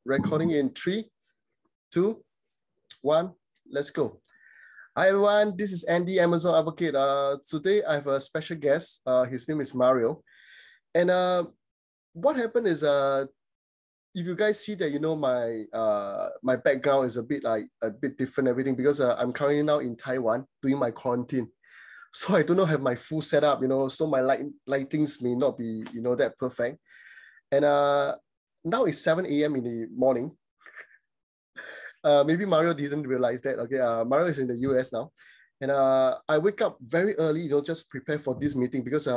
recording in 3, 2, 1, let's go. Hi everyone, this is Andy, Amazon Advocate. Today I have a special guest. His name is Mario. And what happened is, if you guys see that, my background is a bit different, everything, because I'm currently now in Taiwan doing my quarantine. So I do not have my full setup, so my lightings may not be, that perfect. And now it's 7 a.m. in the morning. Maybe Mario didn't realize that. Okay, Mario is in the US now. And I wake up very early, just prepare for this meeting because,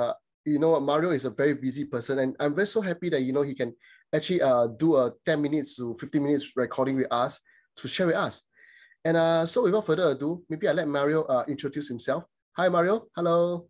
Mario is a very busy person. And I'm very so happy that, he can actually do a 10 minutes to 15 minutes recording with us to share with us. And so without further ado, maybe I let Mario introduce himself. Hi, Mario. Hello.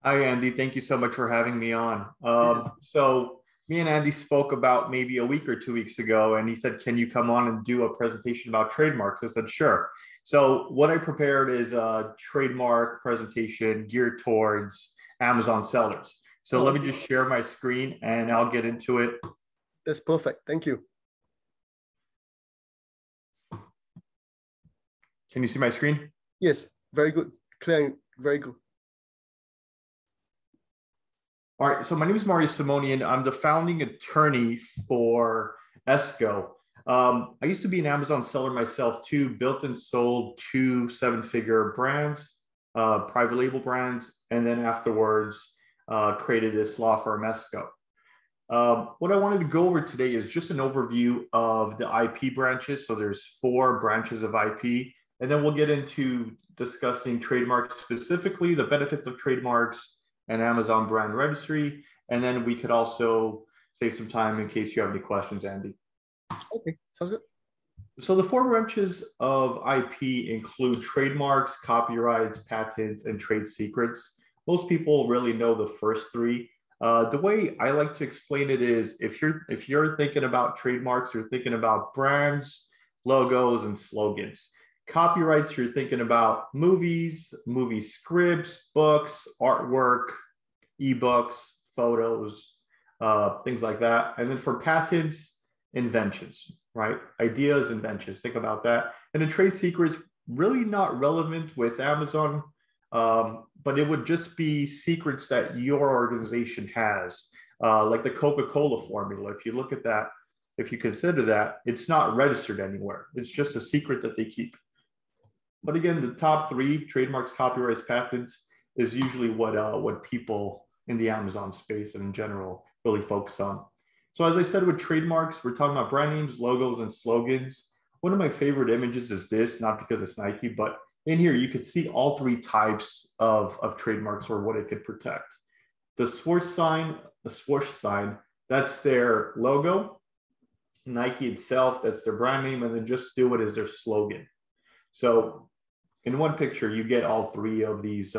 Hi, Andy. Thank you so much for having me on. Yes. So me and Andy spoke about maybe a week or 2 weeks ago, and he said, can you come on and do a presentation about trademarks? I said, sure. So what I prepared is a trademark presentation geared towards Amazon sellers. So let me just share my screen and I'll get into it. That's perfect. Thank you. Can you see my screen? Yes, very good. Clear, very good. All right, so my name is Mario Simonyan. I'm the founding attorney for ESQgo. I used to be an Amazon seller myself too, built and sold 2 7-figure brands, private label brands, and then afterwards created this law firm, ESQgo. What I wanted to go over today is just an overview of the IP branches. So there's 4 branches of IP, and then we'll get into discussing trademarks specifically, the benefits of trademarks, and Amazon brand registry. And then we could also save some time in case you have any questions, Andy. Okay, sounds good. So the 4 branches of IP include trademarks, copyrights, patents, and trade secrets. Most people really know the first 3. The way I like to explain it is if you're thinking about trademarks, you're thinking about brands, logos, and slogans. Copyrights, you're thinking about movies, movie scripts, books, artwork, ebooks, photos, things like that. And then for patents, inventions, right? Ideas, inventions, think about that. And the trade secrets, really not relevant with Amazon, but it would just be secrets that your organization has, like the Coca-Cola formula. If you look at that, if you consider that, it's not registered anywhere. It's just a secret that they keep. But again, the top 3, trademarks, copyrights, patents, is usually what people in the Amazon space and in general really focus on. So as I said, with trademarks, we're talking about brand names, logos, and slogans. One of my favorite images is this, not because it's Nike, but in here you could see all 3 types of trademarks or what it could protect. The swoosh sign, that's their logo. Nike itself, that's their brand name, and then Just Do It is their slogan. So in one picture, you get all 3 of these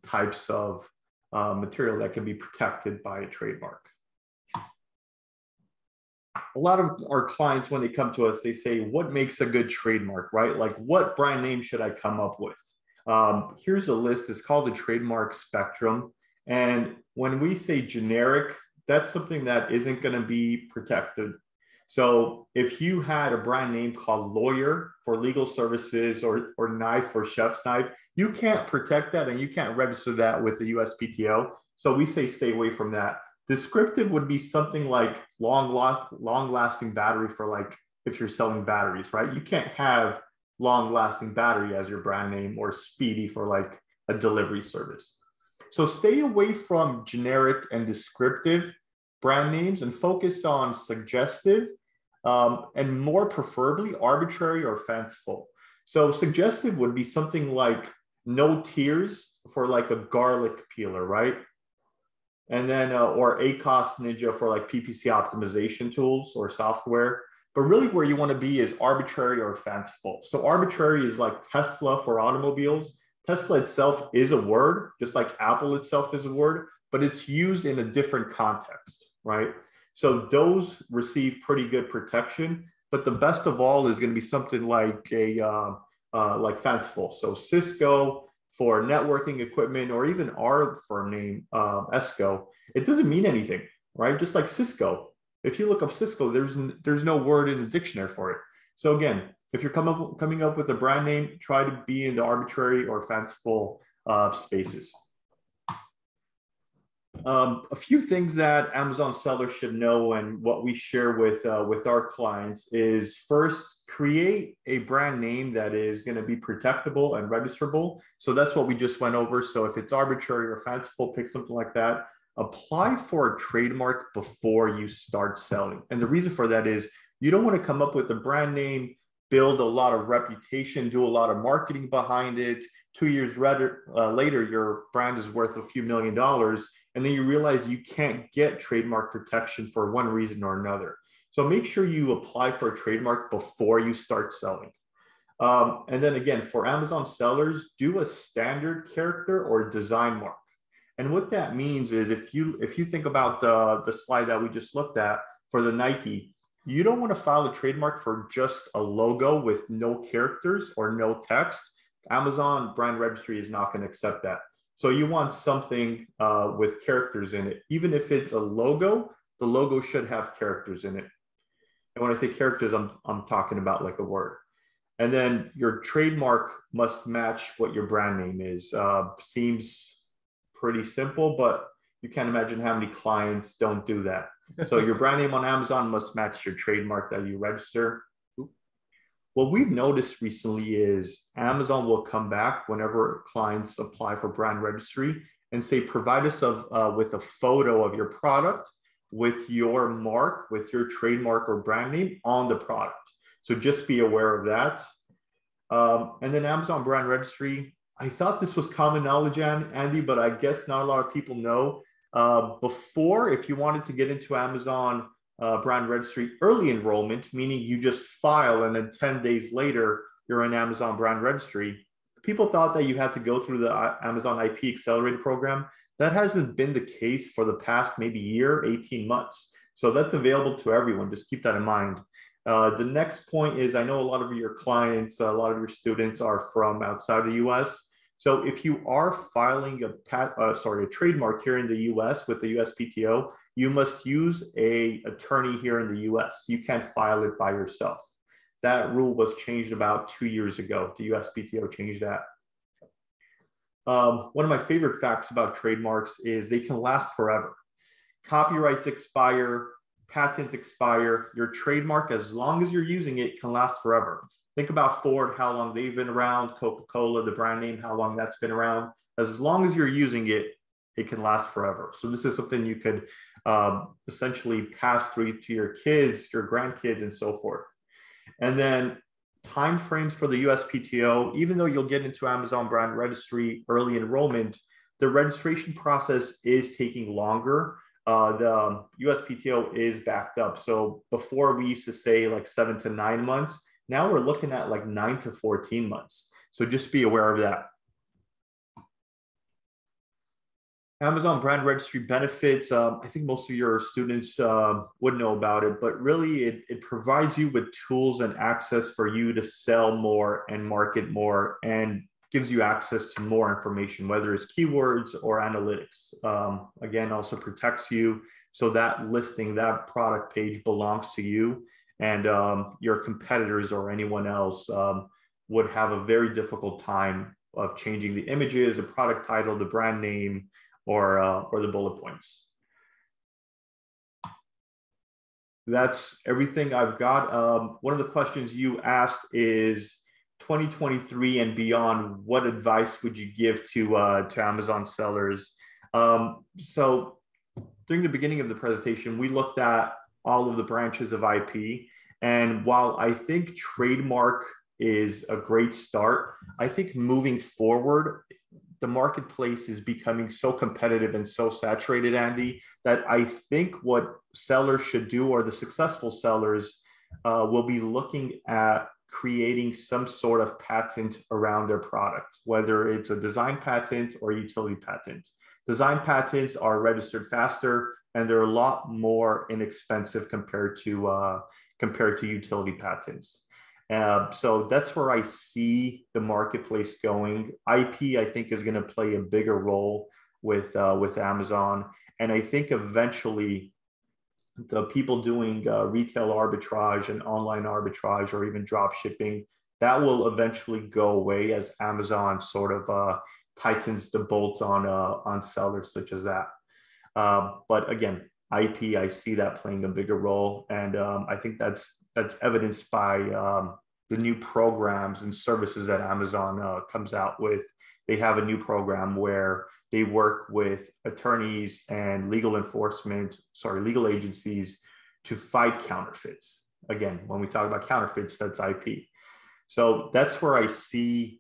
types of material that can be protected by a trademark. A lot of our clients, when they come to us, they say, what makes a good trademark, right? Like, what brand name should I come up with? Here's a list. It's called the trademark spectrum. And when we say generic, that's something that isn't going to be protected. So if you had a brand name called lawyer for legal services or knife for chef's knife, you can't protect that and you can't register that with the USPTO. So we say stay away from that. Descriptive would be something like long-lasting battery for, like, if you're selling batteries, right? You can't have long-lasting battery as your brand name, or speedy for like a delivery service. So stay away from generic and descriptive brand names and focus on suggestive and more preferably arbitrary or fanciful. So suggestive would be something like no tears for like a garlic peeler, right? And then, or ACOS Ninja for like PPC optimization tools or software. But really where you want to be is arbitrary or fanciful. So arbitrary is like Tesla for automobiles. Tesla itself is a word, just like Apple itself is a word, but it's used in a different context, right? So those receive pretty good protection, but the best of all is going to be something like like fanciful. So Cisco for networking equipment, or even our firm name, ESQgo, it doesn't mean anything, right? Just like Cisco, If you look up Cisco, there's no word in the dictionary for it. So again, if you're coming up with a brand name, try to be in the arbitrary or fanciful spaces. A few things that Amazon sellers should know and what we share with our clients is, first, create a brand name that is going to be protectable and registerable. So that's what we just went over. So if it's arbitrary or fanciful, pick something like that. Apply for a trademark before you start selling. And the reason for that is you don't want to come up with a brand name, build a lot of reputation, do a lot of marketing behind it. 2 years later, your brand is worth a few $1 million. And then you realize you can't get trademark protection for one reason or another. So make sure you apply for a trademark before you start selling. And then again, for Amazon sellers, do a standard character or design mark. And what that means is, if you think about the slide that we just looked at for the Nike, you don't want to file a trademark for just a logo with no characters or no text. Amazon brand registry is not going to accept that. So you want something with characters in it. Even if it's a logo, the logo should have characters in it. And when I say characters, I'm talking about like a word. And then your trademark must match what your brand name is. Seems pretty simple, but you can't imagine how many clients don't do that. So your brand name on Amazon must match your trademark that you register. What we've noticed recently is Amazon will come back whenever clients apply for brand registry and say, provide us with a photo of your product with your mark, with your trademark or brand name on the product. So just be aware of that. And then Amazon brand registry, I thought this was common knowledge, Andy, but I guess not a lot of people know. Before, if you wanted to get into Amazon brand registry early enrollment, meaning you just file and then 10 days later, you're in Amazon brand registry, people thought that you had to go through the Amazon IP Accelerator program. That hasn't been the case for the past maybe year, 18 months. So that's available to everyone. Just keep that in mind. The next point is, I know a lot of your clients, a lot of your students are from outside the US. So if you are filing a trademark here in the US with the USPTO, you must use an attorney here in the US. You can't file it by yourself. That rule was changed about 2 years ago. The USPTO changed that. One of my favorite facts about trademarks is they can last forever. Copyrights expire, patents expire. Your trademark, as long as you're using it, can last forever. Think about Ford, how long they've been around, Coca-Cola, the brand name, how long that's been around. As long as you're using it, it can last forever. So this is something you could essentially pass through to your kids, your grandkids, and so forth. And then timeframes for the USPTO, even though you'll get into Amazon brand registry early enrollment, the registration process is taking longer. The USPTO is backed up. So before we used to say like 7 to 9 months, now we're looking at like 9 to 14 months. So just be aware of that. Amazon brand registry benefits, I think most of your students would know about it, but really it provides you with tools and access for you to sell more and market more, and gives you access to more information, whether it's keywords or analytics. Again, also protects you, so that listing, that product page belongs to you, and your competitors or anyone else would have a very difficult time of changing the images, the product title, the brand name, or the bullet points. That's everything I've got. One of the questions you asked is 2023 and beyond, what advice would you give to Amazon sellers? So during the beginning of the presentation, we looked at all of the branches of IP. And while I think trademark is a great start, I think moving forward, the marketplace is becoming so competitive and so saturated, Andy, that I think what sellers should do, or the successful sellers, will be looking at creating some sort of patent around their product, whether it's a design patent or utility patent. Design patents are registered faster, and they're a lot more inexpensive compared to utility patents. So that's where I see the marketplace going. IP, I think, is going to play a bigger role with Amazon, and I think eventually the people doing retail arbitrage and online arbitrage or even drop shipping, that will eventually go away as Amazon sort of tightens the bolts on sellers such as that. But again, IP, I see that playing a bigger role, and I think that's evidenced by the new programs and services that Amazon comes out with. They have a new program where they work with attorneys and legal agencies to fight counterfeits. Again, when we talk about counterfeits, that's IP. So that's where I see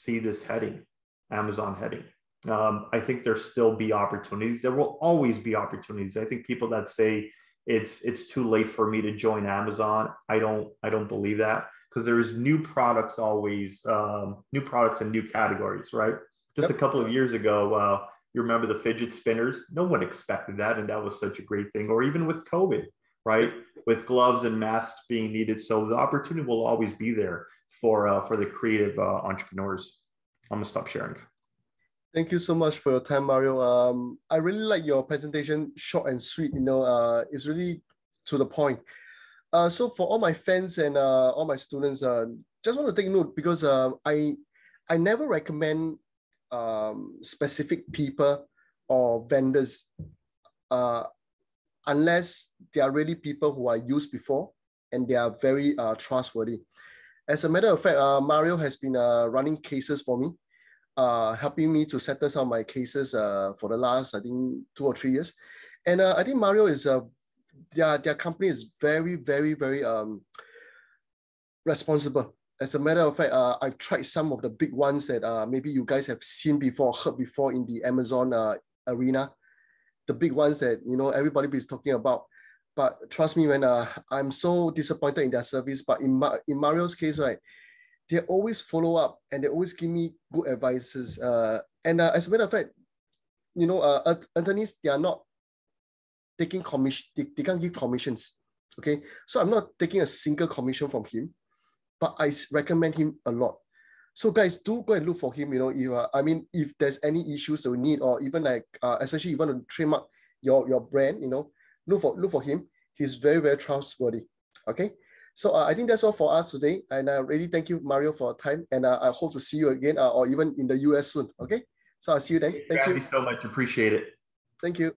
this heading, Amazon heading. I think there'll still be opportunities. There will always be opportunities. I think people that say it's too late for me to join Amazon, I don't believe that, because there's new products always, new products and new categories, right? Just a couple of years ago, you remember the fidget spinners? No one expected that, and that was such a great thing. Or even with COVID, right? With gloves and masks being needed. So the opportunity will always be there for the creative entrepreneurs. I'm gonna stop sharing. Thank you so much for your time, Mario. I really like your presentation, short and sweet. It's really to the point. So for all my fans and all my students, just want to take note, because I never recommend specific people or vendors unless they are really people who are used before and they are very trustworthy. As a matter of fact, Mario has been running cases for me, helping me to settle some of my cases for the last, I think, 2 or 3 years. And I think Mario is, their company is very, very, very responsible. As a matter of fact, I've tried some of the big ones that maybe you guys have seen before, heard before in the Amazon arena, the big ones that, everybody is talking about. But trust me, when I'm so disappointed in their service, but in Mario's case, right, they always follow up and they always give me good advices. And as a matter of fact, attorneys, they are not taking commission, they can't give commissions. Okay, so I'm not taking a single commission from him, but I recommend him a lot. So guys, do go and look for him. If there's any issues that we need, or even like, especially you want to trademark your brand, look for him. He's very, very trustworthy. Okay. So I think that's all for us today. And I really thank you, Mario, for your time. And I hope to see you again, or even in the US soon. Okay. So I'll see you then. Thank you so much. Appreciate it. Thank you.